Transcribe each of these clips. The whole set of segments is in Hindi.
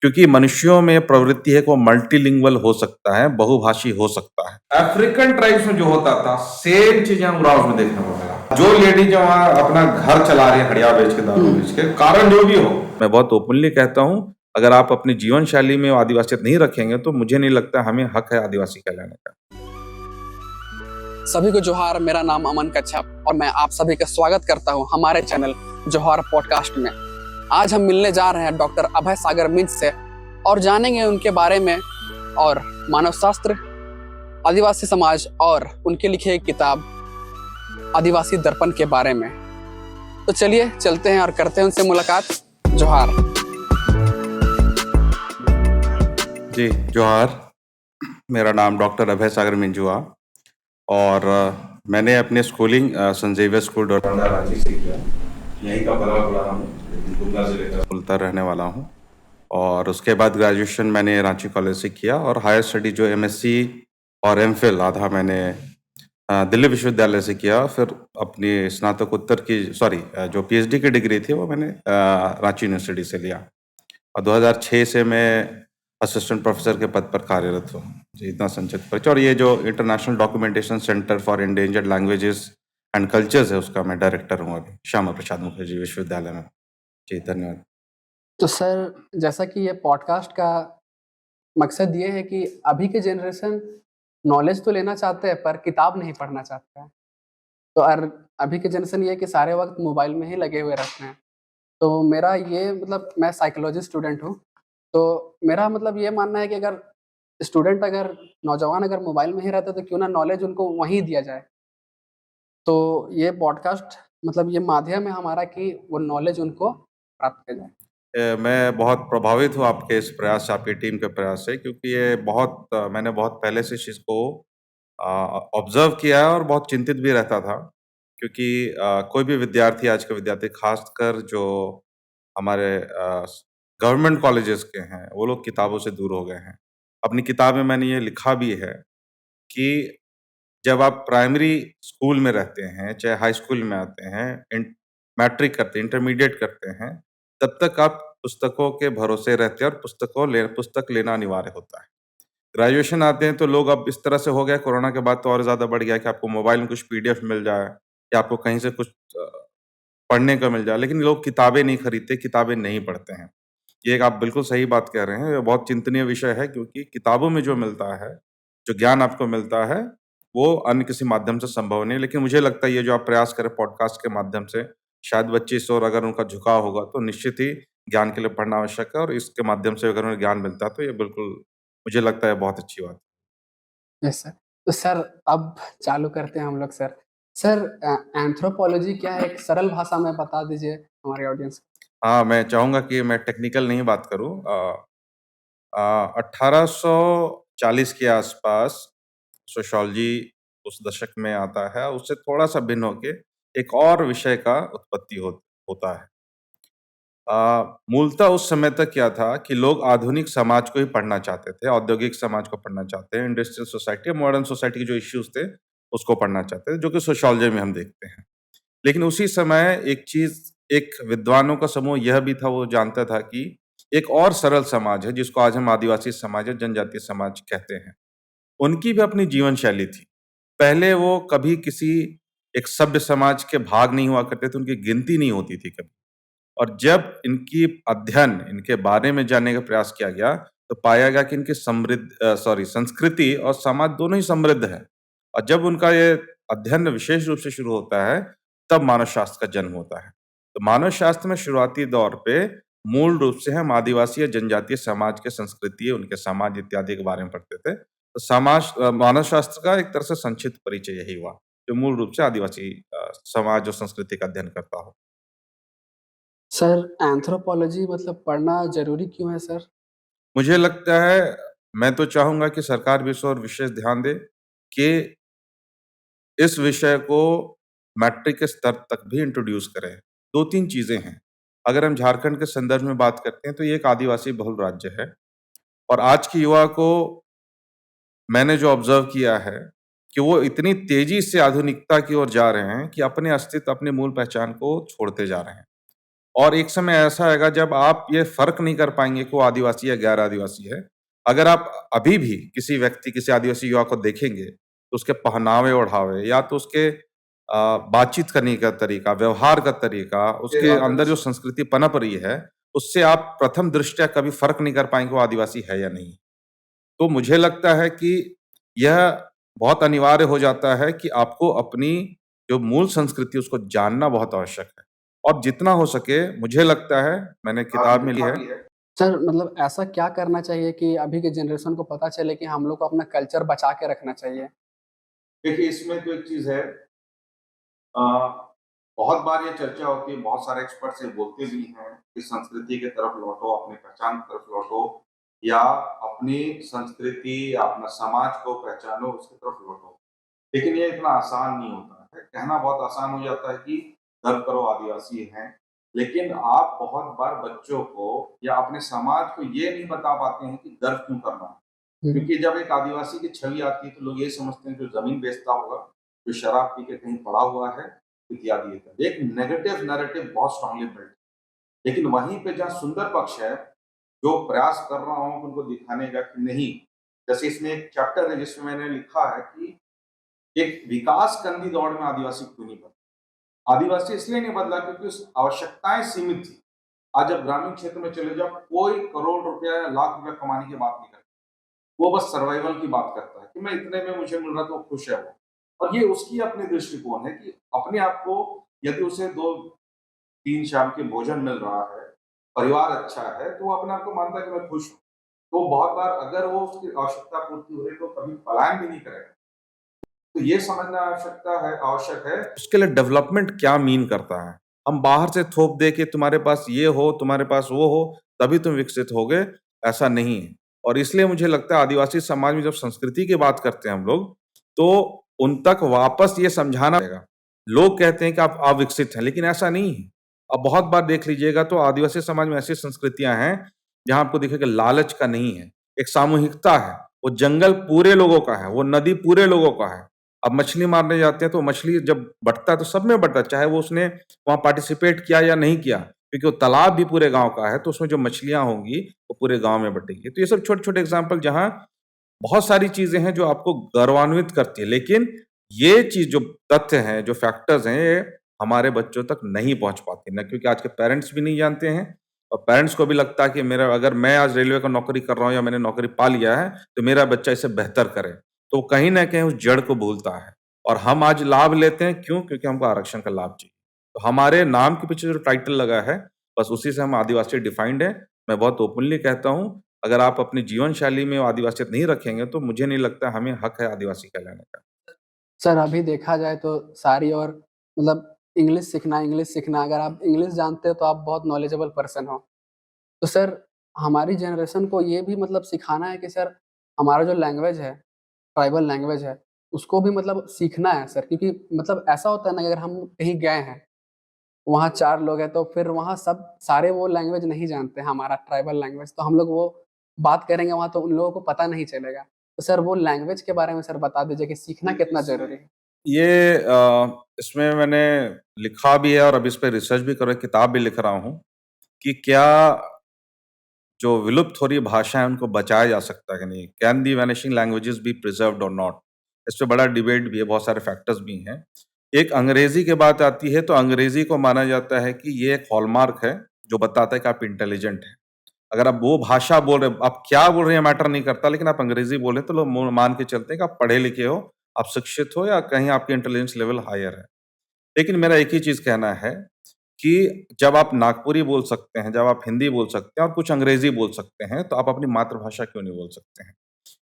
क्योंकि मनुष्यों में प्रवृत्ति है कि वो मल्टीलिंगुअल हो सकता है, बहुभाषी हो सकता है। अफ्रीकन ट्राइब्स में जो होता था, सेम चीजें हम उराव में देखने को मिला। जो लेडी जो वहाँ अपना घर चला रही है हड़िया बेच के, दारू बेच के, कारण जो भी हो, मैं बहुत ओपनली कहता हूँ, अगर आप अपनी जीवन शैली में आदिवासियत नहीं रखेंगे तो मुझे नहीं लगता हमें हक है आदिवासी कहलाने का। सभी को जोहार। मेरा नाम अमन कच्छप और मैं आप सभी का स्वागत करता हूं हमारे चैनल जोहार पॉडकास्ट में। आज हम मिलने जा रहे हैं डॉक्टर अभय सागर मिंज से और जानेंगे उनके बारे में और मानव शास्त्र, आदिवासी समाज और उनके लिखे एक किताब आदिवासी दर्पण के बारे में। तो चलिए चलते हैं और करते हैं उनसे मुलाकात। जोहार जी, जोहार। मेरा नाम डॉक्टर अभय सागर मिंज हुआ और मैंने अपने schooling Saint Xavier school Doranda Ranchi से किया। यहीं का पला बड़ा हूँ, लेकिन गुमला जिले का बोलता रहने वाला हूँ। और उसके बाद ग्रेजुएशन मैंने रांची कॉलेज से किया और हायर स्टडी जो एमएससी और एमफिल आधा मैंने दिल्ली विश्वविद्यालय से किया। फिर अपनी स्नातकोत्तर की जो पीएचडी की डिग्री थी वो मैंने रांची यूनिवर्सिटी से लिया और 2006 से मैं असिस्टेंट प्रोफेसर के पद पर कार्यरत हूँ। जी, इतना संक्षिप्त परिचय। और ये जो international documentation centre for endangered languages and cultures है उसका मैं डायरेक्टर हूँ अभी श्यामा प्रसाद मुखर्जी विश्वविद्यालय में। जी, धन्यवाद। तो सर, जैसा कि ये पॉडकास्ट का मकसद ये है कि अभी के जनरेशन नॉलेज तो लेना चाहते हैं पर किताब नहीं पढ़ना चाहते हैं। तो अभी के जनरेशन ये है कि सारे वक्त मोबाइल में ही लगे हुए रहते हैं। तो मेरा ये मतलब मैं साइकोलॉजी स्टूडेंट हूँ। तो मेरा मतलब ये मानना है कि अगर नौजवान अगर मोबाइल में ही रहते तो क्यों ना नॉलेज उनको वहीं दिया जाए। तो ये पॉडकास्ट मतलब ये माध्यम है हमारा कि वो नॉलेज उनको प्राप्त किया जाए। मैं बहुत प्रभावित हूँ आपके इस प्रयास से, आपकी टीम के प्रयास से, क्योंकि ये मैंने बहुत पहले से इस चीज़ को ऑब्जर्व किया है और बहुत चिंतित भी रहता था। क्योंकि कोई भी विद्यार्थी, आज का विद्यार्थी खासकर जो हमारे गवर्नमेंट कॉलेजेस के हैं, वो लोग किताबों से दूर हो गए हैं। अपनी किताब में मैंने ये लिखा भी है कि जब आप प्राइमरी स्कूल में रहते हैं, चाहे हाई स्कूल में आते हैं, मैट्रिक करते हैं, इंटरमीडिएट करते हैं, तब तक आप पुस्तकों के भरोसे रहते हैं और पुस्तक लेना अनिवार्य होता है। ग्रेजुएशन आते हैं तो लोग अब इस तरह से हो गया, कोरोना के बाद तो और ज़्यादा बढ़ गया कि आपको मोबाइल में कुछ पीडीएफ मिल जाए या आपको कहीं से कुछ पढ़ने को मिल जाए, लेकिन लोग किताबें नहीं खरीदते, किताबें नहीं पढ़ते हैं। ये एक आप बिल्कुल सही बात कह रहे हैं, ये बहुत चिंतनीय विषय है, क्योंकि किताबों में जो मिलता है, जो ज्ञान आपको मिलता है, वो अन्य किसी माध्यम से संभव नहीं है। लेकिन मुझे लगता है ये जो आप प्रयास करें पॉडकास्ट के माध्यम से, शायद बच्चे इस ओर अगर उनका झुकाव होगा तो निश्चित ही ज्ञान के लिए पढ़ना आवश्यक है और इसके माध्यम से अगर उन्हें ज्ञान मिलता है तो ये बिल्कुल मुझे लगता है बहुत अच्छी बात है। Yes sir. तो सर अब चालू करते हैं हम लोग सर। सर एंथ्रोपोलॉजी क्या है, एक सरल भाषा में बता दीजिए हमारे ऑडियंस को। हाँ, मैं चाहूँगा कि मैं टेक्निकल नहीं बात करूँ। 1840 के आसपास सोशियोलॉजी उस दशक में आता है, उससे थोड़ा-सा भिन्न होके एक और विषय का उत्पत्ति होता है। मूलतः उस समय तक क्या था कि लोग आधुनिक समाज को ही पढ़ना चाहते थे, औद्योगिक समाज को पढ़ना चाहते हैं, इंडस्ट्रियल सोसाइटी, मॉडर्न सोसाइटी के जो इश्यूज़ थे, उसको पढ़ना चाहते थे, जो कि सोशियोलॉजी में हम देखते हैं। लेकिन उसी समय एक विद्वानों का समूह यह भी था, वो जानता था कि एक और सरल समाज है, जिसको आज हम आदिवासी समाज या जनजातीय समाज कहते हैं। उनकी भी अपनी जीवन शैली थी। पहले वो कभी किसी एक सभ्य समाज के भाग नहीं हुआ करते थे, उनकी गिनती नहीं होती थी कभी। और जब इनके बारे में जानने का प्रयास किया गया, तो पाया गया कि संस्कृति और समाज दोनों ही समृद्ध है। और जब उनका ये अध्ययन विशेष रूप से शुरू होता है, तब मानव शास्त्र का जन्म होता है। तो मानव शास्त्र में शुरुआती दौर पे मूल रूप से हम आदिवासी या जनजातीय समाज के संस्कृति, उनके समाज इत्यादि के बारे में पढ़ते थे। तो मानव शास्त्र का एक तरह से संक्षिप्त परिचय यही हुआ, जो मूल रूप से आदिवासी समाज और संस्कृति का अध्ययन करता हो। सर एंथ्रोपोलॉजी मतलब पढ़ना ज़रूरी क्यों है सर? मुझे लगता है, मैं तो चाहूँगा कि सरकार भी इस ओर विशेष ध्यान दे कि इस विषय को मैट्रिक के स्तर तक भी इंट्रोड्यूस करें। 2-3 चीज़ें हैं। अगर हम झारखंड के संदर्भ में बात करते हैं, तो ये एक आदिवासी बहुल राज्य है और आज के युवा को मैंने जो ऑब्ज़र्व किया है कि वो इतनी तेज़ी से आधुनिकता की ओर जा रहे हैं कि अपने अस्तित्व, अपनी मूल पहचान को छोड़ते जा रहे हैं। और एक समय ऐसा आएगा जब आप ये फ़र्क नहीं कर पाएँगे कि वो आदिवासी या गैर आदिवासी है। अगर आप अभी भी किसी आदिवासी युवा को देखेंगे, तो उसके पहनावे-ओढ़ावे या तो उसके बातचीत करने का तरीका, व्यवहार का तरीका, उसके अंदर जो संस्कृति पनप रही है, उससे आप प्रथम दृष्टया कभी फ़र्क नहीं कर पाएँगे वो आदिवासी है या नहीं। तो मुझे लगता है कि यह बहुत अनिवार्य हो जाता है कि आपको अपनी जो मूल संस्कृति है उसको जानना बहुत आवश्यक है। और जितना हो सके मुझे लगता है मैंने किताब में ली है। सर मतलब ऐसा क्या करना चाहिए कि अभी के जनरेशन को पता चले कि हम लोग को अपना कल्चर बचा के रखना चाहिए? देखिए इसमें तो एक चीज़ है अ, बहुत बार ये चर्चा होती है, बहुत सारे एक्सपर्ट्स ये बोलते भी हैं कि संस्कृति की तरफ लौटो, अपनी पहचान की तरफ लौटो या अपनी संस्कृति या अपना समाज को पहचानो, उसकी तरफ लौटो। लेकिन ये इतना आसान नहीं होता है। कहना बहुत आसान हो जाता है कि गर्व करो आदिवासी हैं, लेकिन आप बहुत बार बच्चों को या अपने समाज को ये नहीं बता पाते हैं कि गर्व क्यों करना है। क्योंकि जब एक आदिवासी की छवि आती है तो लोग ये समझते हैं जो ज़मीन बेचता होगा, जो शराब पी के कहीं पड़ा हुआ है, इत्यादि, इत्यादि। एक नेगेटिव नैरेटिव बहुत स्ट्रांगली बिल्ट। लेकिन वहीं पे जहाँ सुंदर पक्ष है, जो प्रयास कर रहा हूँ उनको दिखाने का कि नहीं, जैसे इसमें एक चैप्टर है जिसमें मैंने लिखा है कि एक विकास कंदी दौड़ में आदिवासी क्यों नहीं बदला। आदिवासी इसलिए नहीं बदला क्योंकि उस आवश्यकताएं सीमित थी। आज जब ग्रामीण क्षेत्र में चले जाओ, कोई करोड़ रुपया या लाख रुपया कमाने की बात नहीं करता, वो बस सर्वाइवल की बात करता है कि मैं इतने में मुझे मिल रहा तो खुश है वो। और ये उसकी अपनी दृष्टिकोण है कि अपने आप को, यदि उसे 2-3 शाम के भोजन मिल रहा है, परिवार अच्छा है, तो वो अपने आप को मानता है कि मैं खुश हूँ। तो बहुत बार अगर वो उसकी आवश्यकता पूर्ति हो रही तो कभी पलायन भी नहीं करेगा। तो ये समझना आवश्यक है उसके लिए डेवलपमेंट क्या मीन करता है। हम बाहर से थोप दे के तुम्हारे पास ये हो, तुम्हारे पास वो हो, तभी तुम विकसित होगे, ऐसा नहीं है। और इसलिए मुझे लगता है आदिवासी समाज में जब संस्कृति की बात करते हैं हम लोग, तो उन तक वापस ये समझाना पड़ेगा। लोग कहते हैं कि आप अविकसित हैं, लेकिन ऐसा नहीं है। अब बहुत बार देख लीजिएगा तो आदिवासी समाज में ऐसी संस्कृतियाँ हैं, जहाँ आपको दिखेगा लालच का नहीं है, एक सामूहिकता है। वो जंगल पूरे लोगों का है, वो नदी पूरे लोगों का है। अब मछली मारने जाते हैं तो मछली जब बँटता है तो सब में बँटा है, चाहे वो उसने वहाँ पार्टिसिपेट किया या नहीं किया, क्योंकि वो तालाब भी पूरे गाँव का है, तो उसमें जो मछलियाँ होंगी, वो पूरे गाँव में बँटेंगी। तो ये सब छोटे-छोटे एग्ज़ाम्पल जहाँ बहुत सारी चीज़ें हैं जो आपको गौरवान्वित करती है, लेकिन ये चीज़ जो तथ्य हैं, जो फैक्टर्स हैं, ये हमारे बच्चों तक नहीं पहुँच पाती, ना क्योंकि आज के पेरेंट्स भी नहीं जानते हैं और पेरेंट्स को भी लगता है कि मेरा अगर मैं आज रेलवे का नौकरी कर रहा हूँ या मैंने नौकरी पा लिया है, तो मेरा बच्चा इससे बेहतर करे। तो कहीं न कहीं उस जड़ को भूलता है और हम आज लाभ लेते हैं क्यों? क्योंकि हमको आरक्षण का लाभ चाहिए। तो हमारे नाम के पीछे जो टाइटल लगा है, बस उसी से हम आदिवासी डिफाइंड हैं। मैं बहुत ओपनली कहता हूँ, अगर आप अपनी जीवन शैली में आदिवासियत नहीं रखेंगे, तो मुझे नहीं लगता हमें हक है आदिवासी कहलाने का। सर अभी देखा जाए तो सारी और मतलब इंग्लिश सीखना अगर आप इंग्लिश जानते हो तो आप बहुत नॉलेजेबल पर्सन हो। तो सर हमारी जनरेशन को ये भी मतलब सिखाना है कि सर हमारा जो लैंग्वेज है, ट्राइबल लैंग्वेज है, उसको भी मतलब सीखना है सर क्योंकि मतलब ऐसा होता है ना कि अगर हम कहीं गए हैं, वहाँ 4 लोग हैं तो फिर वहाँ सब सारे वो लैंग्वेज नहीं जानते हैं हमारा ट्राइबल लैंग्वेज, तो हम लोग वो बात करेंगे वहाँ तो उन लोगों को पता नहीं चलेगा। तो सर वो लैंग्वेज के बारे में सर बता दीजिए कि सीखना कितना ज़रूरी है? ये इसमें मैंने लिखा भी है और अभी इस पे रिसर्च भी कर रहा किताब भी लिख रहा हूँ कि क्या जो विलुप्त हो रही भाषा है उनको बचाया जा सकता है कि नहीं? Can the vanishing languages be preserved और नॉट? इस पे बड़ा डिबेट भी है, बहुत सारे फैक्टर्स भी हैं। एक अंग्रेजी की बात आती है तो अंग्रेजी को माना जाता है कि ये एक हॉलमार्क है, जो बताता है कि आप इंटेलिजेंट हैं। अगर आप वो भाषा बोल रहे हो, आप क्या बोल रहे हैं मैटर नहीं करता, लेकिन आप अंग्रेजी बोल रहे हैं तो लोग मान के चलते हैं कि आप पढ़े लिखे हो, आप शिक्षित हो या कहीं आपकी इंटेलिजेंस लेवल हायर है। लेकिन मेरा एक ही चीज़ कहना है कि जब आप नागपुरी बोल सकते हैं, जब आप हिंदी बोल सकते हैं और कुछ अंग्रेजी बोल सकते हैं, तो आप अपनी मातृभाषा क्यों नहीं बोल सकते हैं?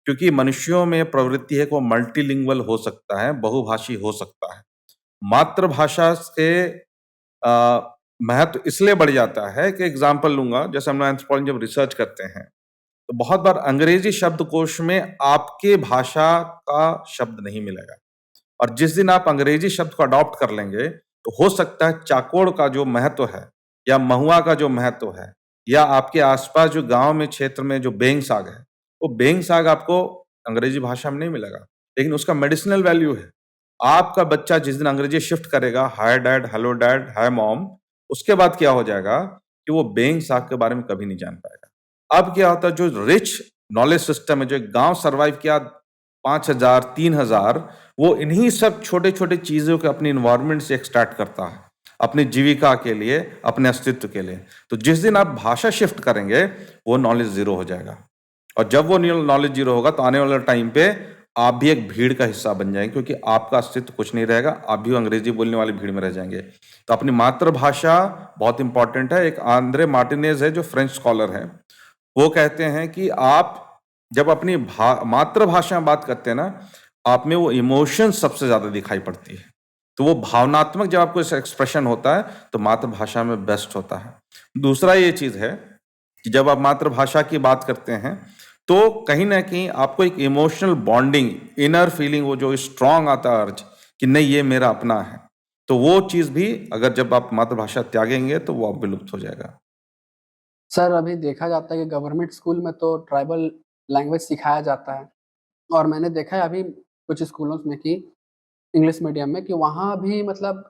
क्योंकि मनुष्यों में प्रवृत्ति है कि वो मल्टीलिंगुअल हो सकता है, बहुभाषी हो सकता है। मातृभाषा से महत्व इसलिए बढ़ जाता है कि एग्ज़ाम्पल लूँगा, जैसे हम एंथ्रोपोलॉजी जब रिसर्च करते हैं, तो बहुत बार अंग्रेजी शब्दकोश में आपके भाषा का शब्द नहीं मिलेगा। और जिस दिन आप अंग्रेजी शब्द को अडॉप्ट कर लेंगे, तो हो सकता है चाकोड़ का जो महत्व है या महुआ का जो महत्व है या आपके आस-पास जो गाँव में क्षेत्र में जो बेंग साग है, वो बेंग साग आपको अंग्रेजी भाषा में नहीं मिलेगा, लेकिन उसका मेडिसिनल वैल्यू है। आपका बच्चा जिस दिन अंग्रेजी शिफ्ट करेगा, hi dad, hello dad, hi mom, उसके बाद क्या हो जाएगा कि वो बेइंग साख के बारे में कभी नहीं जान पाएगा। अब क्या होता है, जो रिच नॉलेज सिस्टम है, जो एक गांव सर्वाइव किया 5,000 3,000, वो इन्हीं सब छोटे छोटे चीजों के अपनी इन्वायरमेंट से एक्सट्रैक्ट करता है अपनी जीविका के लिए, अपने अस्तित्व के लिए। तो जिस दिन आप भाषा शिफ्ट करेंगे वो नॉलेज जीरो हो जाएगा, और जब वो नॉलेज जीरो होगा तो आने वाले टाइम पे आप भी एक भीड़ का हिस्सा बन जाएंगे, क्योंकि आपका अस्तित्व कुछ नहीं रहेगा, आप भी अंग्रेजी बोलने वाली भीड़ में रह जाएंगे। तो अपनी मातृभाषा बहुत इंपॉर्टेंट है। एक आंद्रे मार्टिनेज है जो फ्रेंच स्कॉलर है, वो कहते हैं कि आप जब अपनी मातृभाषा में बात करते हैं ना, आप में वो इमोशन सबसे ज्यादा दिखाई पड़ती है। तो वो भावनात्मक जब आपको एक्सप्रेशन होता है तो मातृभाषा में बेस्ट होता है। दूसरा ये चीज है कि जब आप मातृभाषा की बात करते हैं तो कहीं ना कहीं आपको एक इमोशनल बॉन्डिंग, इनर फीलिंग, वो जो स्ट्रांग आता है अर्ज कि नहीं ये मेरा अपना है, तो वो चीज भी अगर जब आप मातृभाषा त्यागेंगे तो वो आप विलुप्त हो जाएगा। सर अभी देखा जाता है कि गवर्नमेंट स्कूल में तो ट्राइबल लैंग्वेज सिखाया जाता है, और मैंने देखा है अभी कुछ स्कूलों में कि इंग्लिश मीडियम में कि वहाँ भी मतलब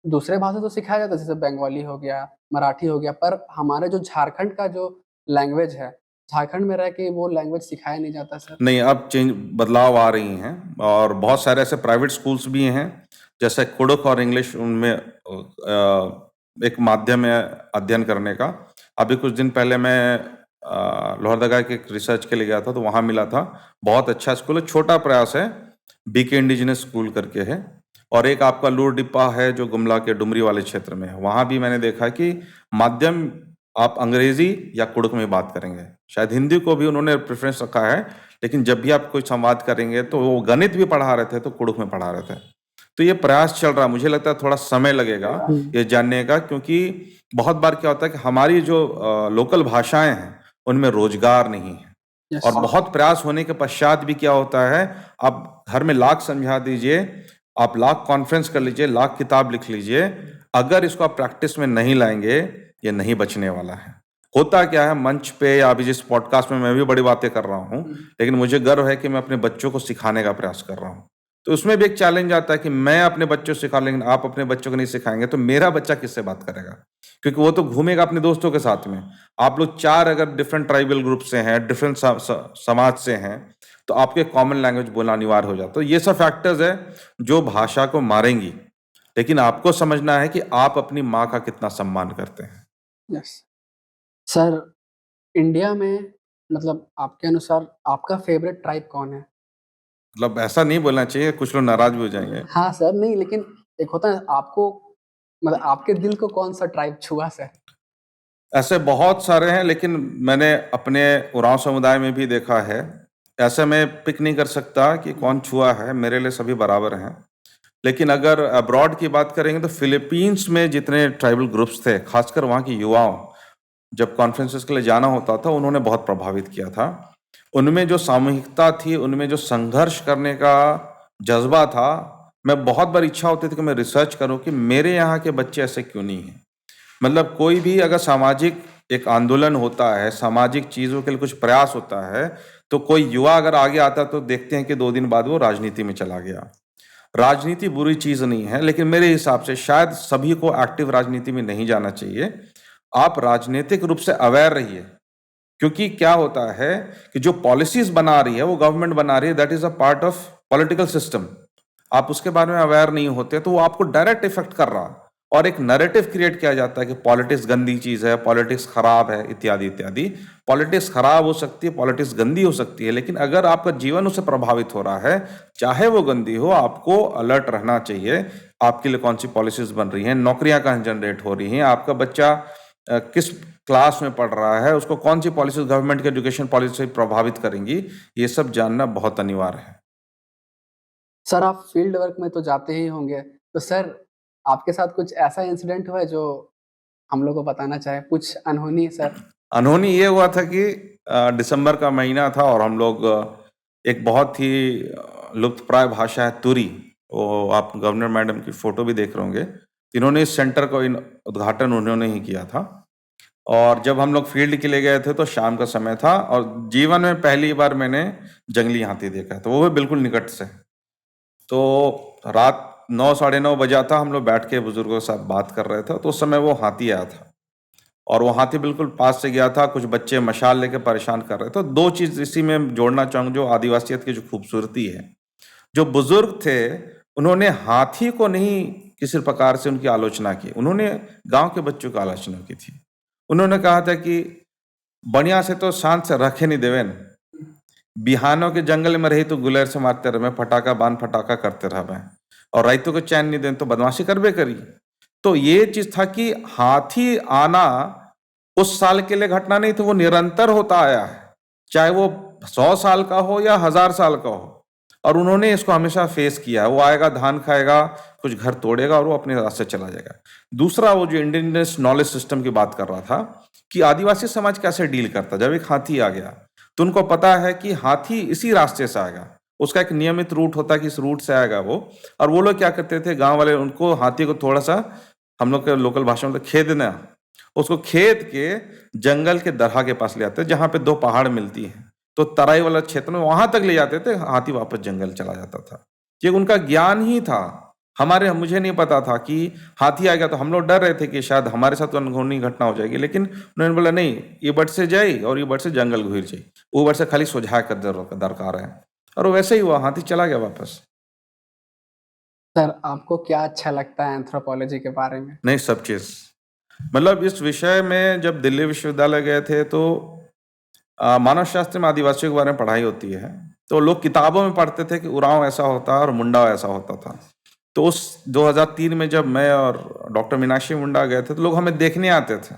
दूसरे भाषा तो सिखाया जाता है, जैसे बंगाली हो गया, मराठी हो गया, पर हमारे जो झारखंड का जो लैंग्वेज है, झारखंड में रह के वो लैंग्वेज सिखाया नहीं जाता सर। नहीं, अब चेंज बदलाव आ रही हैं, और बहुत सारे ऐसे प्राइवेट स्कूल्स भी हैं जैसे कुडुख और इंग्लिश, उनमें एक माध्यम है अध्ययन करने का। अभी कुछ दिन पहले मैं लोहरदगा के एक रिसर्च के लिए गया था, तो वहाँ मिला था बहुत अच्छा स्कूल है, छोटा प्रयास है, बीके इंडिजिनस स्कूल करके है। और एक आपका लूर डिप्पा है जो गुमला के डुमरी वाले क्षेत्र में है, वहाँ भी मैंने देखा कि माध्यम आप अंग्रेजी या कुडुख में बात करेंगे। शायद हिंदी को भी उन्होंने प्रेफरेंस रखा है, लेकिन जब भी आप कोई संवाद करेंगे तो वो गणित भी पढ़ा रहे थे तो कुडुख में पढ़ा रहे थे। तो ये प्रयास चल रहा है, मुझे लगता है थोड़ा समय लगेगा ये जानने का, क्योंकि बहुत बार क्या होता है कि हमारी जो लोकल भाषाएं हैं उनमें रोजगार नहीं है। Yes. और बहुत प्रयास होने के पश्चात भी क्या होता है, आप घर में लाख समझा दीजिए, आप लाख कॉन्फ्रेंस कर लीजिए, लाख किताब लिख लीजिए, अगर इसको आप प्रैक्टिस में नहीं लाएंगे ये नहीं बचने वाला है। होता क्या है, मंच पे या अभी जिस पॉडकास्ट में मैं भी बड़ी बातें कर रहा हूँ, लेकिन मुझे गर्व है कि मैं अपने बच्चों को सिखाने का प्रयास कर रहा हूँ। तो उसमें भी एक चैलेंज आता है कि मैं अपने बच्चों से सिखा, लेकिन आप अपने बच्चों को नहीं सिखाएंगे तो मेरा बच्चा किससे बात करेगा, क्योंकि वो तो घूमेगा अपने दोस्तों के साथ में। आप लोग 4 अगर डिफरेंट ट्राइबल ग्रुप से हैं, डिफरेंट समाज से हैं, तो आपके कॉमन लैंग्वेज बोलना अनिवार्य हो जाता है। तो ये सब फैक्टर्स है जो भाषा को मारेंगी, लेकिन आपको समझना है कि आप अपनी माँ का कितना सम्मान करते हैं। यस सर, इंडिया में मतलब आपके अनुसार आपका फेवरेट ट्राइब कौन है? मतलब ऐसा नहीं बोलना चाहिए, कुछ लोग नाराज भी हो जाएंगे। हाँ सर, नहीं लेकिन एक होता है आपको, मतलब आपके दिल को कौन सा ट्राइब छुआ सर? ऐसे बहुत सारे हैं, लेकिन मैंने अपने उरांव समुदाय में भी देखा है। ऐसे मैं पिक नहीं कर सकता कि कौन छुआ है, मेरे लिए सभी बराबर हैं। लेकिन अगर अब्रॉड की बात करेंगे तो फिलीपींस में जितने ट्राइबल ग्रुप्स थे, खासकर वहाँ के युवाओं, जब कॉन्फ्रेंसेस के लिए जाना होता था उन्होंने बहुत प्रभावित किया था। उनमें जो सामूहिकता थी, उनमें जो संघर्ष करने का जज्बा था, मैं बहुत बार इच्छा होती थी कि मैं रिसर्च करूं कि मेरे यहाँ के बच्चे ऐसे क्यों नहीं हैं। मतलब कोई भी अगर सामाजिक एक आंदोलन होता है, सामाजिक चीजों के लिए कुछ प्रयास होता है, तो कोई युवा अगर आगे आता तो देखते हैं कि 2 दिन बाद वो राजनीति में चला गया। राजनीति बुरी चीज नहीं है, लेकिन मेरे हिसाब से शायद सभी को एक्टिव राजनीति में नहीं जाना चाहिए। आप राजनीतिक रूप से अवेयर रहिए, क्योंकि क्या होता है कि जो पॉलिसीज बना रही है वो गवर्नमेंट बना रही है, that is a part of political system. आप उसके बारे में अवेयर नहीं होते तो वो आपको डायरेक्ट इफेक्ट कर रहा, और एक नैरेटिव क्रिएट किया जाता है कि पॉलिटिक्स गंदी चीज है, पॉलिटिक्स खराब है, इत्यादि इत्यादि। पॉलिटिक्स खराब हो सकती है, पॉलिटिक्स गंदी हो सकती है, लेकिन अगर आपका जीवन उससे प्रभावित हो रहा है, चाहे वो गंदी हो, आपको अलर्ट रहना चाहिए। आपके लिए कौन सी पॉलिसीज बन रही हैं, नौकरियां कहाँ जनरेट हो रही हैं, आपका बच्चा किस क्लास में पढ़ रहा है, उसको कौन सी पॉलिसी गवर्नमेंट की एजुकेशन पॉलिसी प्रभावित करेंगी, ये सब जानना बहुत अनिवार्य है। सर आप फील्ड वर्क में तो जाते ही होंगे, तो सर आपके साथ कुछ ऐसा इंसिडेंट हुआ है जो हम लोग को बताना चाहे, कुछ अनहोनी सर? अनहोनी ये हुआ था कि दिसंबर का महीना था और हम लोग एक बहुत ही लुप्तप्राय भाषा है तुरी, वो आप गवर्नर मैडम की फोटो भी देख रहे होंगे, इन्होंने इस सेंटर का उद्घाटन उन्होंने ही किया था। और जब हम लोग फील्ड के लिए गए थे तो शाम का समय था, और जीवन में पहली बार मैंने जंगली हाथी देखा, तो वो भी बिल्कुल निकट से। तो रात 9 साढ़े 9 बजा था, हम लोग बैठ के बुजुर्गों के साथ बात कर रहे थे, तो उस समय वो हाथी आया था और वो हाथी बिल्कुल पास से गया था। कुछ बच्चे मशाल लेके परेशान कर रहे थे। तो दो चीज इसी में जोड़ना चाहूंगा, जो आदिवासियत की जो खूबसूरती है, जो बुजुर्ग थे उन्होंने हाथी को नहीं किसी प्रकार से उनकी आलोचना की, उन्होंने गांव के बच्चों की आलोचना की थी। उन्होंने कहा था कि बढ़िया से तो शांत से रखे नहीं देवेन, बिहानों के जंगल में रही तो गुलेर से मारते रहे, फटाका बांध फटाका करते रहे, और राइतों को चैन नहीं देन तो बदमाशी करबे करी। तो ये चीज था कि हाथी आना उस साल के लिए घटना नहीं थी, वो निरंतर होता आया है, चाहे वो 100 साल का हो या 1000 साल का हो। और उन्होंने इसको हमेशा फेस किया है। वो आएगा, धान खाएगा, कुछ घर तोड़ेगा और वो अपने रास्ते चला जाएगा। दूसरा, वो जो इंडिजिनस नॉलेज सिस्टम की बात कर रहा था कि आदिवासी समाज कैसे डील करता, जब एक हाथी आ गया तो उनको पता है कि हाथी इसी रास्ते से आएगा, उसका एक नियमित रूट होता है कि इस रूट से आएगा वो। और वो लोग क्या करते थे, गांव वाले उनको हाथी को थोड़ा सा, हम लोग के लोकल भाषा में तो खेदना, उसको खेद के जंगल के दरहा के पास ले आते जहां पे दो पहाड़ मिलती हैं, तो तराई वाला क्षेत्र में वहां तक ले जाते थे, हाथी वापस जंगल चला जाता था। ये उनका ज्ञान ही था। हमारे मुझे नहीं पता था कि हाथी आ गया, तो हम लोग डर रहे थे कि शायद हमारे साथ तो अनहोनी घटना हो जाएगी, लेकिन उन्होंने बोला नहीं, ये बट से जाए और ये बट से जंगल घुर जाए, वो बट से खाली सुझाव का दरकार है। और वो वैसे ही हुआ, हाथी चला गया वापस। सर, आपको क्या अच्छा लगता है एंथ्रोपोलॉजी के बारे में? नहीं, सब चीज, मतलब इस विषय में जब दिल्ली विश्वविद्यालय गए थे तो मानव शास्त्र में आदिवासियों के बारे में पढ़ाई होती है, तो लोग किताबों में पढ़ते थे कि उरांव ऐसा होता है और मुंडा ऐसा होता था। तो उस 2003 में जब मैं और डॉक्टर मीनाक्षी मुंडा गए थे, तो लोग हमें देखने आते थे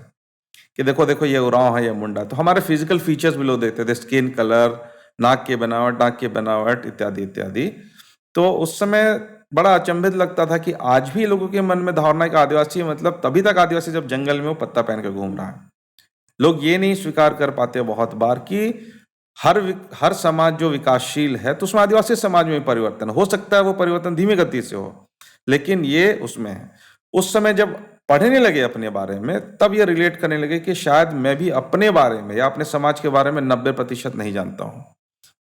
कि देखो देखो ये उरांव है, ये मुंडा। तो हमारे फिजिकल फीचर्स भी लोग देखते थे, स्किन कलर, नाक की बनावट इत्यादि इत्यादि। तो उस समय बड़ा अचंभित लगता था कि आज भी लोगों के मन में धारणा है कि आदिवासी मतलब तभी तक आदिवासी जब जंगल में वो पत्ता पहन के घूम रहा है। लोग ये नहीं स्वीकार कर पाते बहुत बार कि हर समाज जो विकासशील है, तो उसमें आदिवासी समाज में भी परिवर्तन हो सकता है। वो परिवर्तन धीमी गति से हो, लेकिन ये उसमें है। उस समय जब पढ़ने लगे अपने बारे में, तब ये रिलेट करने लगे कि शायद मैं भी अपने बारे में या अपने समाज के बारे में 90% नहीं जानता हूं।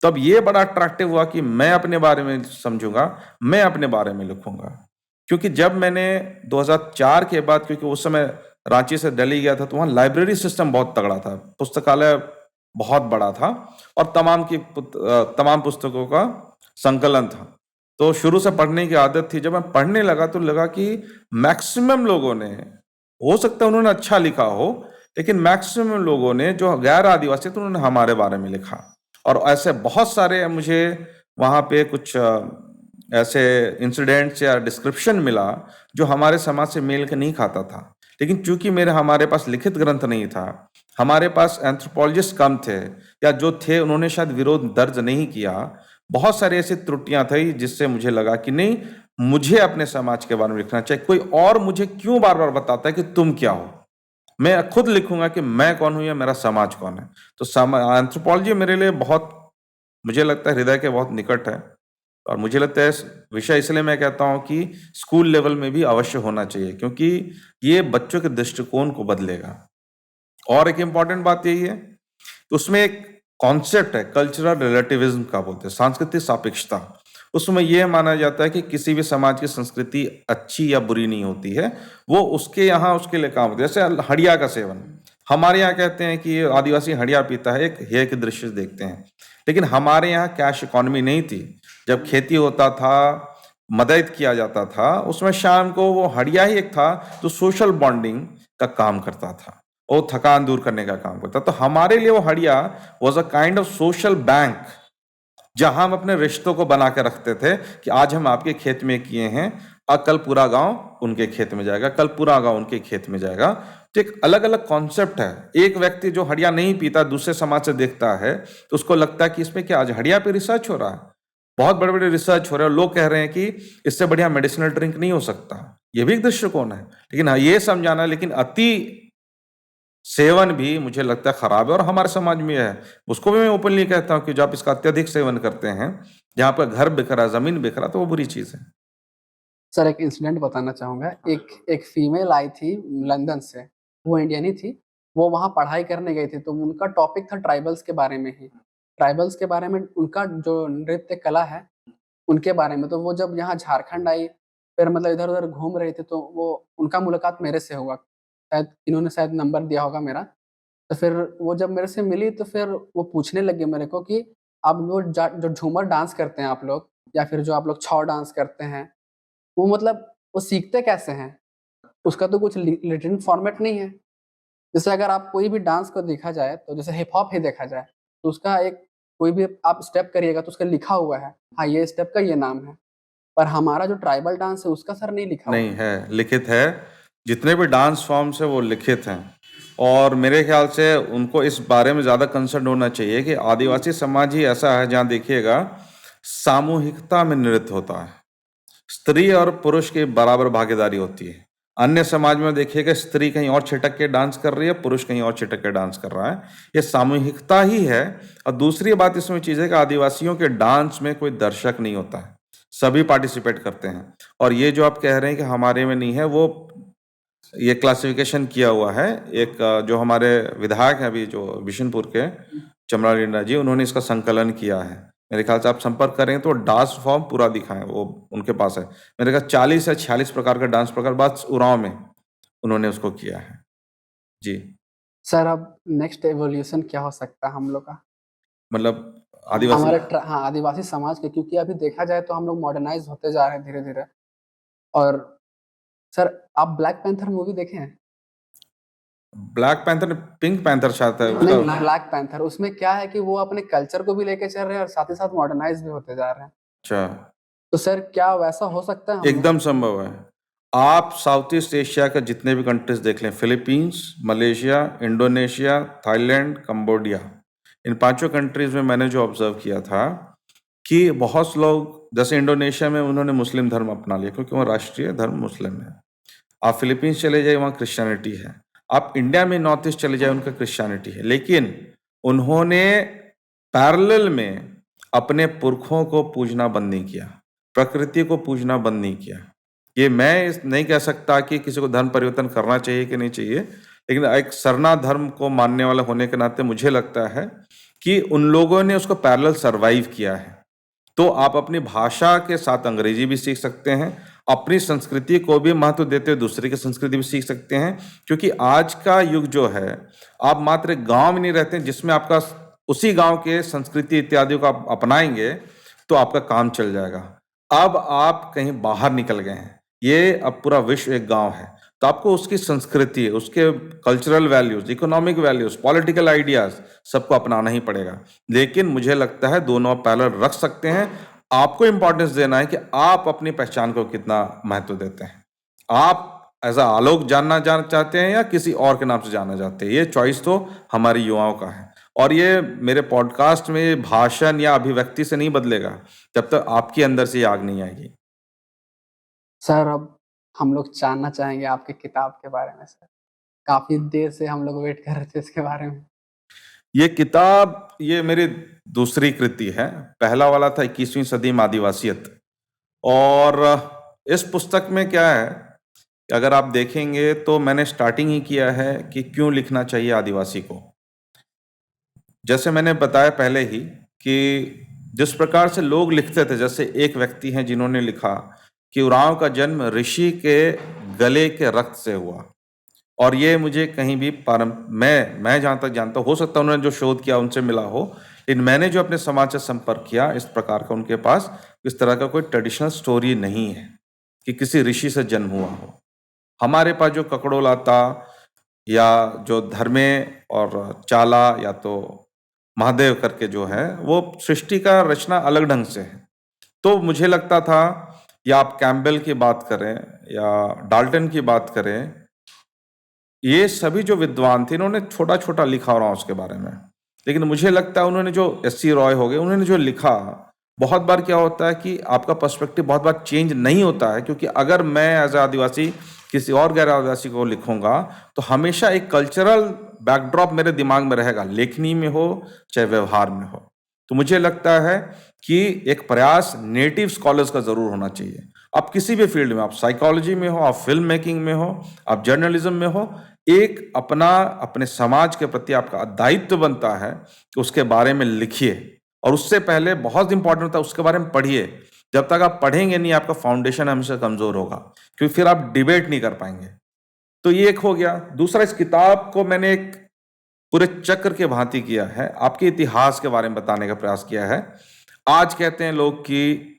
तब ये बड़ा अट्रैक्टिव हुआ कि मैं अपने बारे में समझूंगा, मैं अपने बारे में लिखूंगा। क्योंकि जब मैंने 2004 के बाद, क्योंकि उस समय रांची से दिल्ली गया था, तो वहाँ लाइब्रेरी सिस्टम बहुत तगड़ा था, पुस्तकालय बहुत बड़ा था और तमाम पुस्तकों का संकलन था। तो शुरू से पढ़ने की आदत थी। जब मैं पढ़ने लगा तो लगा कि मैक्सिमम लोगों ने, हो सकता है उन्होंने अच्छा लिखा हो, लेकिन मैक्सिमम लोगों ने जो गैर आदिवासी थे उन्होंने हमारे बारे में लिखा। और ऐसे बहुत सारे मुझे वहाँ पे कुछ ऐसे इंसिडेंट्स या डिस्क्रिप्शन मिला जो हमारे समाज से मेल के नहीं खाता था। लेकिन चूंकि हमारे पास लिखित ग्रंथ नहीं था, हमारे पास एंथ्रोपोलॉजिस्ट कम थे, या जो थे उन्होंने शायद विरोध दर्ज नहीं किया, बहुत सारी ऐसी त्रुटियां थी जिससे मुझे लगा कि नहीं, मुझे अपने समाज के बारे में लिखना चाहिए। कोई और मुझे क्यों बार बार बताता है कि तुम क्या हो, मैं खुद लिखूंगा कि मैं कौन हूं या मेरा समाज कौन है। तो एंथ्रोपोलॉजी मेरे लिए बहुत, मुझे लगता है हृदय के बहुत निकट है। और मुझे लगता है इस विषय इसलिए मैं कहता हूं कि स्कूल लेवल में भी अवश्य होना चाहिए, क्योंकि ये बच्चों के दृष्टिकोण को बदलेगा। और एक इंपॉर्टेंट बात यही है, उसमें एक कॉन्सेप्ट है कल्चरल रिलेटिविज्म का, बोलते हैं सांस्कृतिक सापेक्षता। उसमें यह माना जाता है कि किसी भी समाज की संस्कृति अच्छी या बुरी नहीं होती है, वो उसके यहाँ उसके लिए काम होती है। जैसे हड़िया का सेवन, हमारे यहाँ कहते हैं कि आदिवासी हड़िया पीता है, एक हेय के दृश्य से देखते हैं। लेकिन हमारे यहाँ कैश इकोनॉमी नहीं थी। जब खेती होता था, मदद किया जाता था, उसमें शाम को वो हड़िया ही एक था जो सोशल बॉन्डिंग का काम करता था, वो थकान दूर करने का काम करता। तो हमारे लिए वो हड़िया was a kind of social bank, जहां हम अपने रिश्तों को बना के रखते थे कि आज हम आपके खेत में किए हैं, और कल पूरा गांव उनके खेत में जाएगा, कल पूरा गांव उनके खेत में जाएगा। तो एक अलग अलग कॉन्सेप्ट है। एक व्यक्ति जो हड़िया नहीं पीता दूसरे समाज से देखता है, तो उसको लगता है कि इसमें क्या आज हड़िया पे रिसर्च हो रहा है, बहुत बड़े बड़े रिसर्च हो रहे हैं, लोग कह रहे हैं कि इससे बढ़िया मेडिसिनल ड्रिंक नहीं हो सकता। ये भी एक दृष्टिकोण है। लेकिन हाँ, ये समझाना, लेकिन अति सेवन भी मुझे लगता है खराब है और हमारे समाज में है। उसको भी मैं ओपनली कहता हूँ कि जब आप इसका अत्यधिक सेवन करते हैं, जहां पर घर बिखरा, जमीन बिखरा, तो वो बुरी चीज है। सर, एक इंसिडेंट बताना चाहूँगा। एक एक फीमेल आई थी लंदन से, वो इंडियन ही थी। वो वहाँ पढ़ाई करने गई थी, तो उनका टॉपिक था ट्राइबल्स के बारे में ही। ट्राइबल्स के बारे में, उनका जो नृत्य कला है, उनके बारे में। तो वो जब यहाँ झारखंड आई, फिर मतलब इधर-उधर घूम रहे थे, तो वो उनका मुलाकात मेरे से हुआ। शायद इन्होंने शायद नंबर दिया होगा मेरा। तो फिर वो जब मेरे से मिली तो फिर वो पूछने लगे मेरे को कि आप वो जो झूमर डांस करते हैं आप लोग, या फिर जो आप लोग छौ डांस करते हैं, वो मतलब वो सीखते कैसे हैं? उसका तो कुछ रिटन फॉर्मेट नहीं है। जैसे अगर आप कोई भी डांस को देखा जाए, तो जैसे हिप हॉप ही देखा जाए, तो उसका एक कोई भी आप स्टेप करिएगा तो उसका लिखा हुआ है, हाँ, ये स्टेप का ये नाम है। पर हमारा जो ट्राइबल डांस है उसका सर नहीं लिखा हुआ नहीं है। है, लिखित है। जितने भी डांस फॉर्म्स है वो लिखित हैं। और मेरे ख्याल से उनको इस बारे में ज़्यादा कंसर्न होना चाहिए कि आदिवासी समाज ही ऐसा है जहाँ देखिएगा सामूहिकता में नृत्य होता है, स्त्री और पुरुष की बराबर भागीदारी होती है। अन्य समाज में देखिएगा स्त्री कहीं और छिटक के डांस कर रही है, पुरुष कहीं और छिटक के डांस कर रहा है। ये सामूहिकता ही है। और दूसरी बात इसमें चीज़ है कि आदिवासियों के डांस में कोई दर्शक नहीं होता है, सभी पार्टिसिपेट करते हैं। और ये जो आप कह रहे हैं कि हमारे में नहीं है, वो ये क्लासिफिकेशन किया हुआ है। एक जो हमारे विधायक हैं अभी जो बिशनपुर के, चमरा लिंडा जी, उन्होंने इसका संकलन किया है। मेरे ख्याल से आप संपर्क करें तो डांस फॉर्म पूरा दिखाएं, वो उनके पास है। मेरे ख्याल 40 या 46 प्रकार का डांस प्रकार बस उरांव में उन्होंने उसको किया है। जी। सर अब नेक्स्ट इवोल्यूशन क्या हो सकता है हम लोग का? मतलब आदिवासी। हाँ, आदिवासी समाज के, क्योंकि अभी देखा जाए तो हम लोग मॉडर्नाइज़ होते जा रहे हैं धीरे-धीरे। और सर आप ब्लैक पैंथर मूवी देखे हैं? ब्लैक पैंथर, पिंक पैंथर शायद है नहीं, उसका। ब्लैक पैंथर, उसमें क्या है कि वो अपने कल्चर को भी लेके चल रहे हैं और साथ ही साथ मॉडर्नाइज़ भी होते जा रहे हैं। अच्छा। तो सर क्या वैसा हो सकता है हम लोग? एकदम संभव है। आप साउथ ईस्ट एशिया के जितने भी कंट्रीज देख लें, Philippines, Malaysia, Indonesia, Thailand, Cambodia, इन पांचों कंट्रीज में मैंने जो ऑब्जर्व किया था कि बहुत से लोग, जैसे इंडोनेशिया में उन्होंने मुस्लिम धर्म अपना लिया क्योंकि वहाँ राष्ट्रीय धर्म मुस्लिम है। आप फिलीपींस चले जाइए, वहाँ क्रिश्चियनिटी है। आप इंडिया में नॉर्थ ईस्ट चले जाए, उनका क्रिश्चियनिटी है। लेकिन उन्होंने पैरेलल में अपने पुरखों को पूजना बंद नहीं किया, प्रकृति को पूजना बंद नहीं किया। ये मैं नहीं कह सकता कि किसी को धर्म परिवर्तन करना चाहिए कि नहीं चाहिए, लेकिन एक सरना धर्म को मानने वाला होने के नाते मुझे लगता है कि उन लोगों ने उसको पैरेलल सरवाइव किया है। तो आप अपनी भाषा के साथ अंग्रेजी भी सीख सकते हैं, अपनी संस्कृति को भी महत्व देते हुए दूसरे की संस्कृति भी सीख सकते हैं। क्योंकि आज का युग जो है, आप मात्र गांव में नहीं रहते हैं जिसमें आपका उसी गांव के संस्कृति इत्यादि को आप अपनाएंगे तो आपका काम चल जाएगा। अब आप कहीं बाहर निकल गए हैं, ये अब पूरा विश्व एक गांव है, तो आपको उसकी संस्कृति, उसके cultural values, economic values, political ideas सबको अपनाना ही पड़ेगा। लेकिन मुझे लगता है दोनों आप पैरेलल रख सकते हैं। आपको इंपॉर्टेंस देना है कि आप अपनी पहचान को कितना महत्व देते हैं। आप एज अ आलोक जानना चाहते हैं या किसी और के नाम से जानना चाहते हैं, ये चॉइस तो हमारी युवाओं का है। और ये मेरे पॉडकास्ट में भाषण या अभिव्यक्ति से नहीं बदलेगा जब तक आपके अंदर से ये आग नहीं आएगी। सर अब हम लोग जानना चाहेंगे आपकी किताब के बारे में सर। काफ़ी देर से हम लोग वेट कर रहे थे इसके बारे में। ये किताब, ये मेरी दूसरी कृति है। पहला वाला था 21वीं सदी में आदिवासियत। और इस पुस्तक में क्या है कि अगर आप देखेंगे तो मैंने स्टार्टिंग ही किया है कि क्यों लिखना चाहिए आदिवासी को। जैसे मैंने बताया पहले ही कि जिस प्रकार से लोग लिखते थे, जैसे एक व्यक्ति हैं जिन्होंने लिखा कि उरांव का जन्म ऋषि के गले के रक्त से हुआ। और ये मुझे कहीं भी मैं जहाँ तक जानता हूँ, हो सकता है उन्होंने जो शोध किया उनसे मिला हो, लेकिन मैंने जो अपने समाज से संपर्क किया, इस प्रकार का उनके पास इस तरह का कोई ट्रेडिशनल स्टोरी नहीं है कि किसी ऋषि से जन्म हुआ हो। हमारे पास जो ककड़ोलाता या जो धर्मे और चाला या तो महादेव करके जो है, वो सृष्टि का रचना अलग ढंग से है। तो मुझे लगता था, या आप कैम्पबेल की बात करें या डाल्टन की बात करें, ये सभी जो विद्वान थे इन्होंने छोटा छोटा लिखा रहा उसके बारे में। लेकिन मुझे लगता है उन्होंने जो एस.सी. रॉय हो गए, उन्होंने जो लिखा, बहुत बार क्या होता है कि आपका पर्सपेक्टिव बहुत बार चेंज नहीं होता है। क्योंकि अगर मैं एज आदिवासी किसी और गैर आदिवासी को लिखूंगा तो हमेशा एक कल्चरल बैकड्रॉप मेरे दिमाग में रहेगा, लेखनी में हो चाहे व्यवहार में हो। तो मुझे लगता है कि एक प्रयास नेटिव स्कॉलर्स का जरूर होना चाहिए। आप किसी भी फील्ड में, आप साइकोलॉजी में हो, आप फिल्म मेकिंग में हो, आप जर्नलिज्म में हो, एक अपने समाज के प्रति आपका दायित्व बनता है कि उसके बारे में लिखिए। और उससे पहले बहुत इंपॉर्टेंट होता है उसके बारे में पढ़िए जब तक आप पढ़ेंगे नहीं, आपका फाउंडेशन हमेशा कमजोर होगा, क्योंकि फिर आप डिबेट नहीं कर पाएंगे। तो ये एक हो गया। दूसरा, इस किताब को मैंने एक पूरे चक्र के भांति किया है, आपके इतिहास के बारे में बताने का प्रयास किया है। आज कहते हैं लोग कि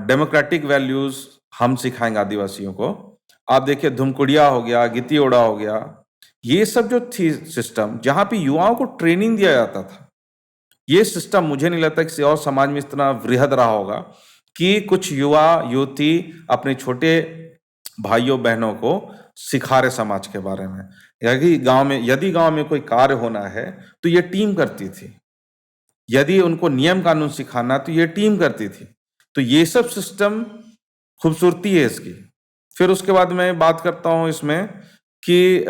डेमोक्रेटिक वैल्यूज हम सिखाएंगे आदिवासियों को। आप देखिए, धुमकुड़िया हो गया, गितियोड़ा हो गया, ये सब जो थी सिस्टम जहां पे युवाओं को ट्रेनिंग दिया जाता था, ये सिस्टम मुझे नहीं लगता किसी और समाज में इतना वृहद रहा होगा कि कुछ युवा युवती अपने छोटे भाइयों बहनों को सिखा रहे समाज के बारे में। यदि गांव में कोई कार्य होना है तो ये टीम करती थी, यदि उनको नियम कानून सिखाना तो ये टीम करती थी। तो ये सब सिस्टम खूबसूरती है इसकी। फिर उसके बाद मैं बात करता हूं इसमें कि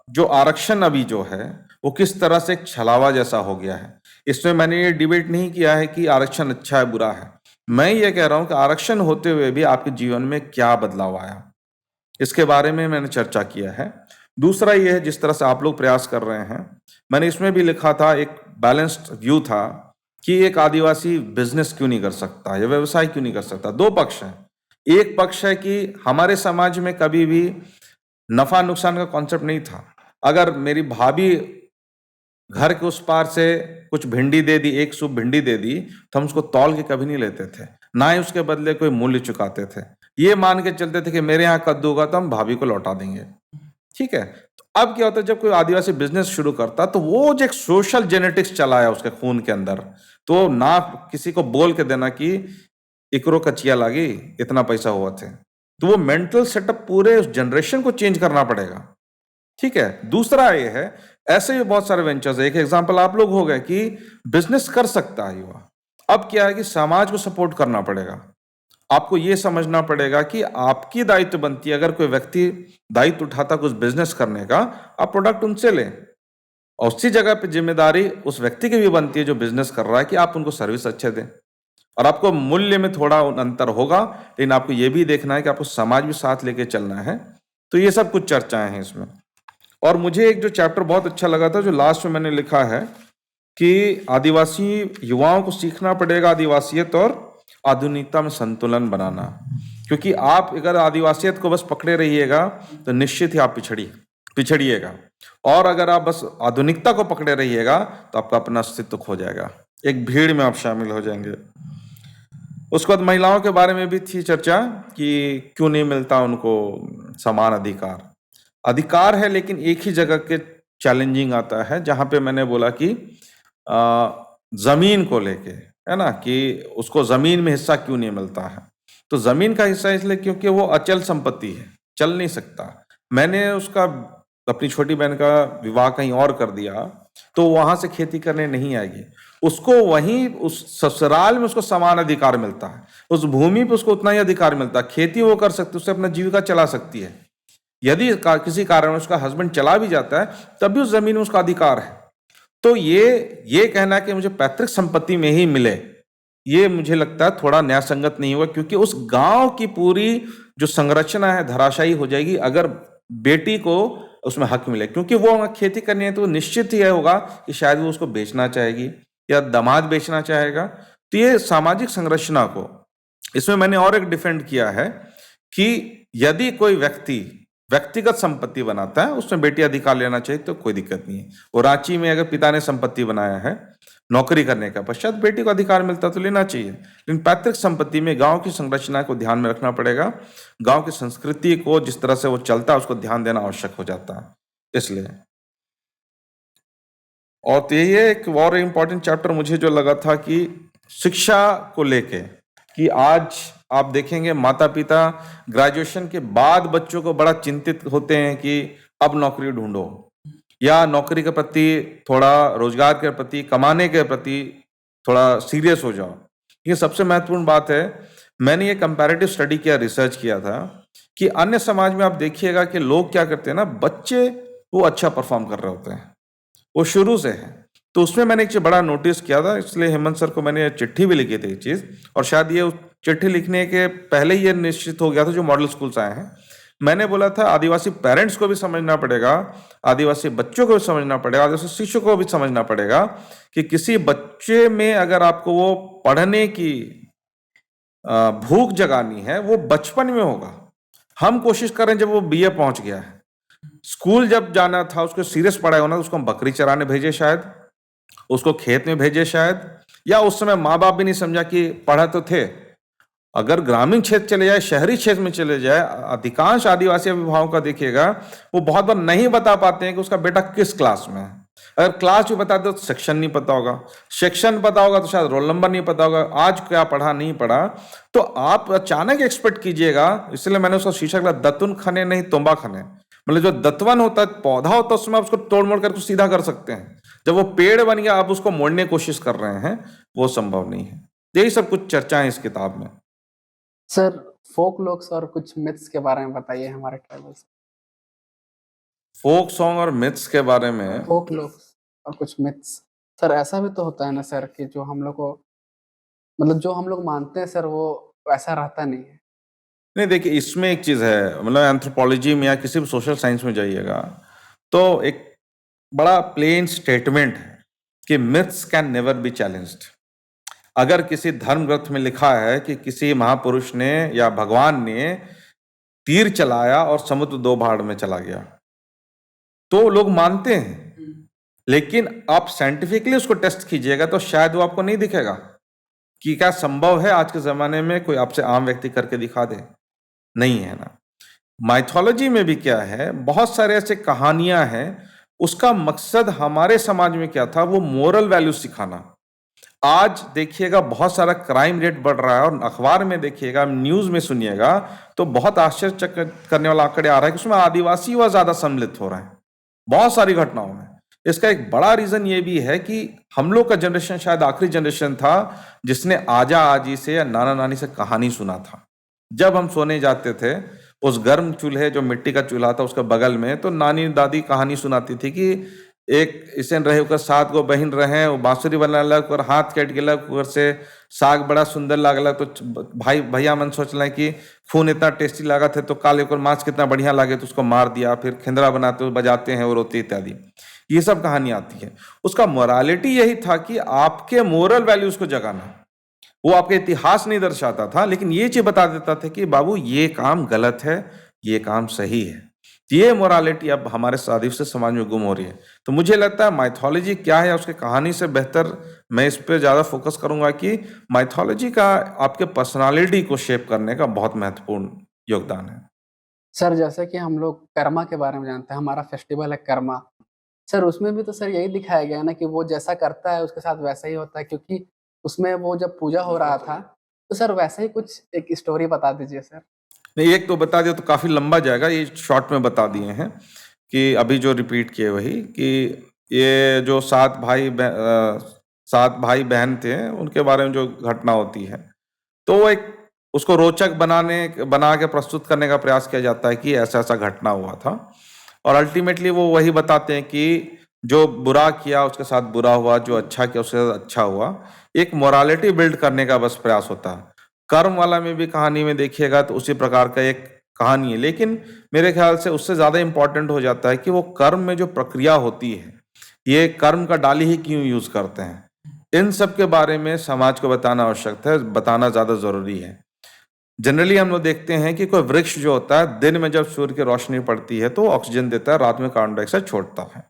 जो आरक्षण अभी जो है वो किस तरह से एक छलावा जैसा हो गया है। इसमें मैंने ये डिबेट नहीं किया है कि आरक्षण अच्छा है बुरा है, मैं ये कह रहा हूं कि आरक्षण होते हुए भी आपके जीवन में क्या बदलाव आया, इसके बारे में मैंने चर्चा किया है। दूसरा ये है, जिस तरह से आप लोग प्रयास कर रहे हैं, मैंने इसमें भी लिखा था, एक बैलेंस्ड व्यू था कि एक आदिवासी बिजनेस क्यों नहीं कर सकता या व्यवसाय क्यों नहीं कर सकता। दो पक्ष हैं। एक पक्ष है कि हमारे समाज में कभी भी नफा नुकसान का कॉन्सेप्ट नहीं था। अगर मेरी भाभी घर के उस पार से कुछ भिंडी दे दी, एक सूप भिंडी दे दी, तो हम उसको तौल के कभी नहीं लेते थे, ना ही उसके बदले कोई मूल्य चुकाते थे। ये मान के चलते थे कि मेरे यहाँ कद्दू होगा तो हम भाभी को लौटा देंगे। ठीक है। तो अब क्या होता है, जब कोई आदिवासी बिजनेस शुरू करता तो वो जो एक सोशल जेनेटिक्स चला है उसके खून के अंदर, तो ना किसी को बोल के देना कि इकरो कचिया लागी इतना पैसा हुआ थे, तो वो मेंटल सेटअप पूरे उस जनरेशन को चेंज करना पड़ेगा। ठीक है। दूसरा ये है, ऐसे भी बहुत सारे वेंचर्स है। एक एग्जांपल आप लोग हो गए कि बिजनेस कर सकता है युवा। अब क्या है कि समाज को सपोर्ट करना पड़ेगा। आपको ये समझना पड़ेगा कि आपकी दायित्व बनती है, अगर कोई व्यक्ति दायित्व उठाता कुछ बिजनेस करने का, आप प्रोडक्ट उनसे लें, और उसी जगह पे जिम्मेदारी उस व्यक्ति की भी बनती है जो बिजनेस कर रहा है कि आप उनको सर्विस अच्छे दें। और आपको मूल्य में थोड़ा अंतर होगा, लेकिन आपको ये भी देखना है कि आपको समाज भी साथ लेके चलना है। तो ये सब कुछ चर्चाएं हैं इसमें। और मुझे एक जो चैप्टर बहुत अच्छा लगा था, जो लास्ट में मैंने लिखा है कि आदिवासी युवाओं को सीखना पड़ेगा आदिवासियत और आधुनिकता में संतुलन बनाना। क्योंकि आप अगर आदिवासियत को बस पकड़े रहिएगा तो निश्चित ही आप पिछड़िएगा, और अगर आप बस आधुनिकता को पकड़े रहिएगा तो आपका अपना अस्तित्व खो जाएगा, एक भीड़ में आप शामिल हो जाएंगे। उसके बाद महिलाओं के बारे में भी थी चर्चा कि क्यों नहीं मिलता उनको समान अधिकार है, लेकिन एक ही जगह के चैलेंजिंग आता है, जहां पे मैंने बोला कि जमीन को लेके, है ना, कि उसको जमीन में हिस्सा क्यों नहीं मिलता है। तो जमीन का हिस्सा इसलिए क्योंकि वो अचल संपत्ति है, चल नहीं सकता। मैंने उसका अपनी छोटी बहन का विवाह कहीं और कर दिया तो वहां से खेती करने नहीं आएगी, उसको वहीं उस ससुराल में उसको समान अधिकार मिलता है, उस भूमि पे उसको उतना ही अधिकार मिलता है, खेती वो कर सकती है, उससे अपना जीविका चला सकती है। यदि किसी कारण उसका हस्बैंड चला भी जाता है तब भी उस जमीन में उसका अधिकार है। तो ये कहना कि मुझे पैतृक संपत्ति में ही मिले, ये मुझे लगता है थोड़ा न्याय संगत नहीं होगा, क्योंकि उस गांव की पूरी जो संरचना है धराशायी हो जाएगी अगर बेटी को उसमें हक मिले। क्योंकि वो खेती करनी है तो निश्चित ही होगा कि शायद वो उसको बेचना चाहेगी या दामाद बेचना चाहेगा। तो ये सामाजिक संरचना को, इसमें मैंने और एक डिफेंड किया है कि यदि कोई व्यक्ति व्यक्तिगत संपत्ति बनाता है उसमें बेटी अधिकार लेना चाहिए तो कोई दिक्कत नहीं है। वो रांची में अगर पिता ने संपत्ति बनाया है नौकरी करने का पश्चात बेटी को अधिकार मिलता तो लेना चाहिए, लेकिन पैतृक संपत्ति में गांव की संरचना को ध्यान में रखना पड़ेगा, गांव की संस्कृति को जिस तरह से वो चलता है उसको ध्यान देना आवश्यक हो जाता है इसलिए। और तो ये एक और इम्पोर्टेंट चैप्टर मुझे जो लगा था कि शिक्षा को लेके, कि आज आप देखेंगे माता पिता ग्रेजुएशन के बाद बच्चों को बड़ा चिंतित होते हैं कि अब नौकरी ढूंढो, या नौकरी के प्रति थोड़ा, रोजगार के प्रति, कमाने के प्रति थोड़ा सीरियस हो जाओ। ये सबसे महत्वपूर्ण बात है। मैंने ये कंपैरेटिव स्टडी किया, रिसर्च किया था कि अन्य समाज में आप देखिएगा कि लोग क्या करते हैं ना, बच्चे वो अच्छा परफॉर्म कर रहे होते हैं, वो शुरू से है। तो उसमें मैंने एक चीज बड़ा नोटिस किया था, इसलिए हेमंत सर को मैंने चिट्ठी भी लिखी थी चीज, और शायद ये चिट्ठी लिखने के पहले ही ये निश्चित हो गया था जो मॉडल स्कूल्स आए हैं। मैंने बोला था आदिवासी पेरेंट्स को भी समझना पड़ेगा, आदिवासी बच्चों को भी समझना पड़ेगा, आदिवासी शिक्षकों को भी समझना पड़ेगा कि किसी बच्चे में अगर आपको वो पढ़ने की भूख जगानी है वो बचपन में होगा। हम कोशिश करें जब वो बीए पहुंच गया है, स्कूल जब जाना था, उसको सीरियस पढ़ाई होना, तो उसको हम बकरी चराने भेजे शायद, उसको खेत में भेजे शायद, या उस समय माँ बाप भी नहीं समझा कि पढ़ा तो थे। अगर ग्रामीण क्षेत्र चले जाए, शहरी क्षेत्र में चले जाए, अधिकांश आदिवासी अभिभावकों का देखिएगा, वो बहुत बार नहीं बता पाते हैं कि उसका बेटा किस क्लास में है। अगर क्लास भी बता दो तो सेक्शन नहीं पता होगा, सेक्शन पता होगा तो शायद रोल नंबर नहीं पता होगा, आज क्या पढ़ा नहीं पढ़ा। तो आप अचानक एक्सपेक्ट कीजिएगा, इसलिए मैंने उसका शीर्षक दिया दतुन खने नहीं तुम्बा खने। मतलब जो दतवन होता है, पौधा होता है, उसमें आप उसको तोड़ मोड़ करके सीधा कर सकते हैं। जब वो पेड़ बन गया, आप उसको मोड़ने की कोशिश कर रहे हैं, वो संभव नहीं है। यही सब कुछ चर्चाएं इस किताब में। सर, फ़ोक लोक्स और कुछ मिथ्स के बारे में बताइए हमारे ट्राइबल्स। फोक सॉन्ग और मिथ्स के बारे में। फ़ोक लोक्स और कुछ मिथ्स। सर, ऐसा भी तो होता है ना सर कि जो हम लोग को मतलब जो हम लोग मानते हैं सर, वो वैसा रहता नहीं है। नहीं, देखिए इसमें एक चीज है, मतलब एंथ्रोपोलॉजी में या किसी भी सोशल साइंस में जाइएगा तो एक बड़ा प्लेन स्टेटमेंट है कि myths can never be challenged. अगर किसी धर्म ग्रंथ में लिखा है कि किसी महापुरुष ने या भगवान ने तीर चलाया और समुद्र दो भाग में चला गया, तो लोग मानते हैं। लेकिन आप साइंटिफिकली उसको टेस्ट कीजिएगा तो शायद वो आपको नहीं दिखेगा कि क्या संभव है आज के जमाने में कोई आपसे आम व्यक्ति करके दिखा दे। नहीं है ना। माइथोलॉजी में भी क्या है, बहुत सारे ऐसे कहानियां हैं, उसका मकसद हमारे समाज में क्या था, वो मोरल वैल्यू सिखाना। आज देखिएगा बहुत सारा क्राइम रेट बढ़ रहा है, और अखबार में देखिएगा, न्यूज में सुनिएगा तो बहुत आश्चर्य करने वाला आंकड़े आ रहा है कि उसमें आदिवासी व ज्यादा सम्मिलित हो रहे हैं बहुत सारी घटनाओं में। इसका एक बड़ा रीजन ये भी है कि हम लोग का जनरेशन शायद आखिरी जनरेशन था जिसने आजा आजी से या नाना नानी से कहानी सुना था। जब हम सोने जाते थे, उस गर्म चूल्हे, जो मिट्टी का चूल्हा था, उसके बगल में तो नानी दादी कहानी सुनाती थी कि एक इसे रहे ओकर 7 गो बहिन रहे, वो बांसुरी बनलक और हाथ कट गेलक, ओकर से साग बड़ा सुंदर लागलक, तो भाई भैया मन सोचल कि खून इतना टेस्टी लागत है तो काले ओकर मांस कितना बढ़िया लागे, तो उसको मार दिया, फिर खिंदरा बनाते हुए बजाते हैं वो रोती इत्यादि। ये सब कहानी आती है। उसका मोरालिटी यही था कि आपके मोरल वैल्यूज को जगाना। वो आपके इतिहास नहीं दर्शाता था, लेकिन ये चीज बता देता था कि बाबू ये काम गलत है, ये काम सही है। ये मोरालिटी अब हमारे आदिवासी समाज में गुम हो रही है। तो मुझे लगता है माइथोलॉजी क्या है, उसके कहानी से बेहतर मैं इस पे ज्यादा फोकस करूंगा कि माइथोलॉजी का आपके पर्सनालिटी को शेप करने का बहुत महत्वपूर्ण योगदान है। सर, जैसे कि हम लोग कर्मा के बारे में जानते हैं, हमारा फेस्टिवल है कर्मा। सर, उसमें भी तो सर यही दिखाया गया है ना कि वो जैसा करता है उसके साथ वैसा ही होता है, क्योंकि उसमें वो जब पूजा हो रहा था, तो सर वैसा ही कुछ एक स्टोरी बता दीजिए सर। नहीं, एक तो बता दिया तो काफी लंबा जाएगा, ये शॉर्ट में बता दिए हैं कि अभी जो रिपीट किए वही कि ये जो 7 भाई बहन थे, उनके बारे में जो घटना होती है, तो वो एक उसको रोचक बना के प्रस्तुत करने का प्रयास किया जाता है कि ऐसा ऐसा घटना हुआ था, और अल्टीमेटली वो वही बताते हैं कि जो बुरा किया उसके साथ बुरा हुआ, जो अच्छा किया उसके साथ अच्छा हुआ। एक मोरालिटी बिल्ड करने का बस प्रयास होता है। कर्म वाला में भी कहानी में देखिएगा तो उसी प्रकार का एक कहानी है, लेकिन मेरे ख्याल से उससे ज्यादा इंपॉर्टेंट हो जाता है कि वो कर्म में जो प्रक्रिया होती है, ये कर्म का डाली ही क्यों यूज करते हैं, इन सब के बारे में समाज को बताना आवश्यक है, बताना ज्यादा जरूरी है। जनरली हम लोग देखते हैं कि कोई वृक्ष जो होता है, दिन में जब सूर्य की रोशनी पड़ती है तो ऑक्सीजन देता है, रात में कार्बन डाइऑक्साइड छोड़ता है।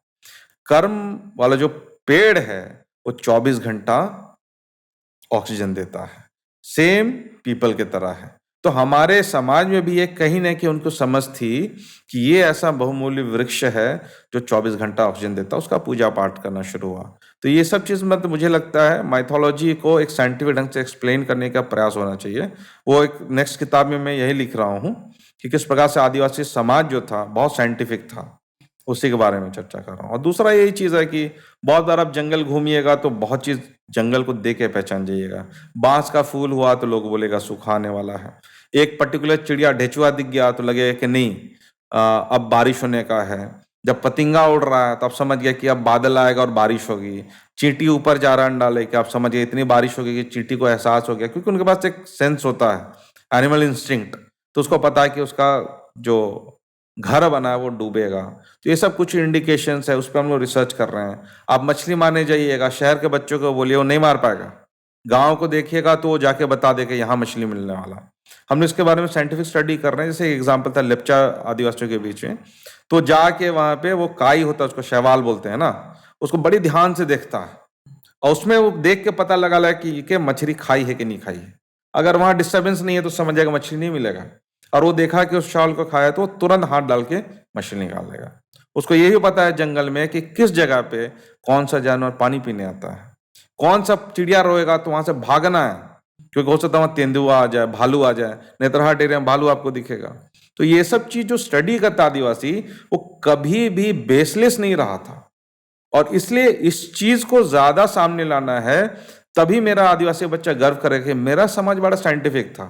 कर्म वाला जो पेड़ है वो 24 घंटा ऑक्सीजन देता है, सेम पीपल के तरह है। तो हमारे समाज में भी एक कहीं ना कहीं उनको समझ थी कि ये ऐसा बहुमूल्य वृक्ष है जो 24 घंटा ऑक्सीजन देता है, उसका पूजा पाठ करना शुरू हुआ। तो ये सब चीज मतलब मुझे लगता है माइथोलॉजी को एक साइंटिफिक ढंग से एक्सप्लेन करने का प्रयास होना चाहिए। वो एक नेक्स्ट किताब में मैं यही लिख रहा हूँ कि किस प्रकार से आदिवासी समाज जो था बहुत साइंटिफिक था, उसी के बारे में चर्चा कर रहा हूँ। और दूसरा यही चीज है कि बहुत बार आप जंगल घूमिएगा तो बहुत चीज जंगल को देख के पहचान जाइएगा। बांस का फूल हुआ तो लोग बोलेगा सूखा आने वाला है। एक पर्टिकुलर चिड़िया ढेचुआ दिख गया तो लगेगा कि नहीं, अब बारिश होने का है। जब पतिंगा उड़ रहा है तो आप समझ गए कि अब बादल आएगा और बारिश होगी। चींटी ऊपर जा रहा है अंडा लेके, आप समझ गए इतनी बारिश होगी कि चींटी को एहसास हो गया, क्योंकि उनके पास एक सेंस होता है, एनिमल इंस्टिंक्ट। तो उसको पता है कि उसका जो घर बना है वो डूबेगा। तो ये सब कुछ इंडिकेशंस है, उस पर हम लोग रिसर्च कर रहे हैं। आप मछली मारने जाइएगा, शहर के बच्चों को बोलिए वो नहीं मार पाएगा, गाँव को देखिएगा तो वो जाके बता देगा यहाँ मछली मिलने वाला है। हमने इसके बारे में साइंटिफिक स्टडी कर रहे हैं, जैसे एग्जाम्पल था लेप्चा आदिवासियों के बीच में, तो जाके वहाँ पे वो काई होता है, उसको शैवाल बोलते हैं ना, उसको बड़ी ध्यान से देखता है और उसमें वो देख के पता लगा कि मछली खाई है कि नहीं खाई है। अगर वहाँ डिस्टर्बेंस नहीं है तो समझ जाएगा मछली नहीं मिलेगा, और वो देखा कि उस शैवाल को खाया तो वो तुरंत हाथ डाल के मछली निकाल लेगा। उसको ये भी पता है जंगल में कि किस जगह पे कौन सा जानवर पानी पीने आता है, कौन सा चिड़िया रोएगा तो वहां से भागना है, क्योंकि हो सकता है वहां तेंदुआ आ जाए, भालू आ जाए, नेतरहाट एरिया में भालू आपको दिखेगा। तो ये सब चीज जो स्टडी करता आदिवासी, वो कभी भी बेसलेस नहीं रहा था, और इसलिए इस चीज को ज्यादा सामने लाना है, तभी मेरा आदिवासी बच्चा गर्व करे कि मेरा समाज बड़ा साइंटिफिक था।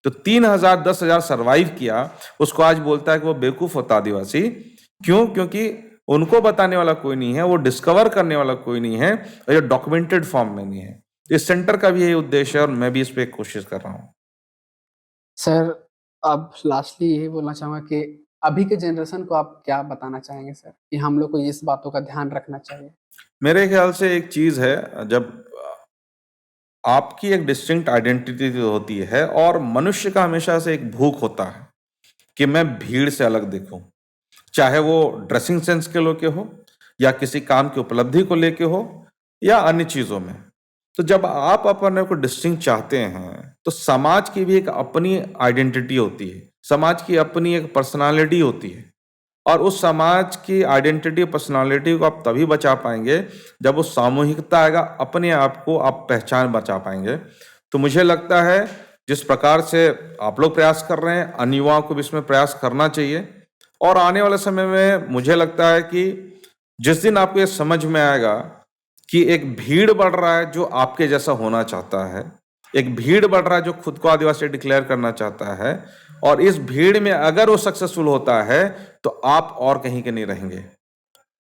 तो 3,000 10,000 सरवाइव किया, उसको आज बोलता है कि वो बेवकूफ होता आदिवासी। क्यों? क्योंकि उनको बताने वाला कोई नहीं है, वो डिस्कवर करने वाला कोई नहीं है, और ये डॉक्यूमेंटेड फॉर्म में नहीं है। इस सेंटर का भी यही उद्देश्य है और मैं भी इस पे कोशिश कर रहा हूँ। सर, अब लास्टली यही बोलना चाहूँगा कि अभी के जनरेशन को आप क्या बताना चाहेंगे सर, कि हम लोग को इस बातों का ध्यान रखना चाहिए? मेरे ख्याल से एक चीज है, जब आपकी एक डिस्टिंक्ट आइडेंटिटी होती है, और मनुष्य का हमेशा से एक भूख होता है कि मैं भीड़ से अलग दिखूं, चाहे वो ड्रेसिंग सेंस के लेके हो, या किसी काम की उपलब्धि को लेके हो, या अन्य चीजों में। तो जब आप अपने को डिस्टिंक्ट चाहते हैं, तो समाज की भी एक अपनी आइडेंटिटी होती है, समाज की अपनी एक पर्सनालिटी होती है, और उस समाज की आइडेंटिटी पर्सनालिटी को आप तभी बचा पाएंगे जब वो सामूहिकता आएगा, अपने आप को आप पहचान बचा पाएंगे। तो मुझे लगता है जिस प्रकार से आप लोग प्रयास कर रहे हैं, अन्य युवाओं को भी इसमें प्रयास करना चाहिए। और आने वाले समय में मुझे लगता है कि जिस दिन आपको ये समझ में आएगा कि एक भीड़ बढ़ रहा है जो आपके जैसा होना चाहता है, एक भीड़ बढ़ रहा है जो खुद को आदिवासी डिक्लेयर करना चाहता है, और इस भीड़ में अगर वो सक्सेसफुल होता है तो आप और कहीं के नहीं रहेंगे।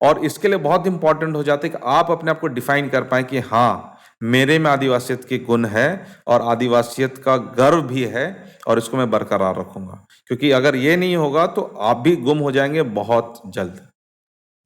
और इसके लिए बहुत इंपॉर्टेंट हो जाता है कि आप अपने आप को डिफाइन कर पाए कि हाँ, मेरे में आदिवासियत के गुण है, और आदिवासियत का गर्व भी है, और इसको मैं बरकरार रखूंगा। क्योंकि अगर ये नहीं होगा तो आप भी गुम हो जाएंगे बहुत जल्द।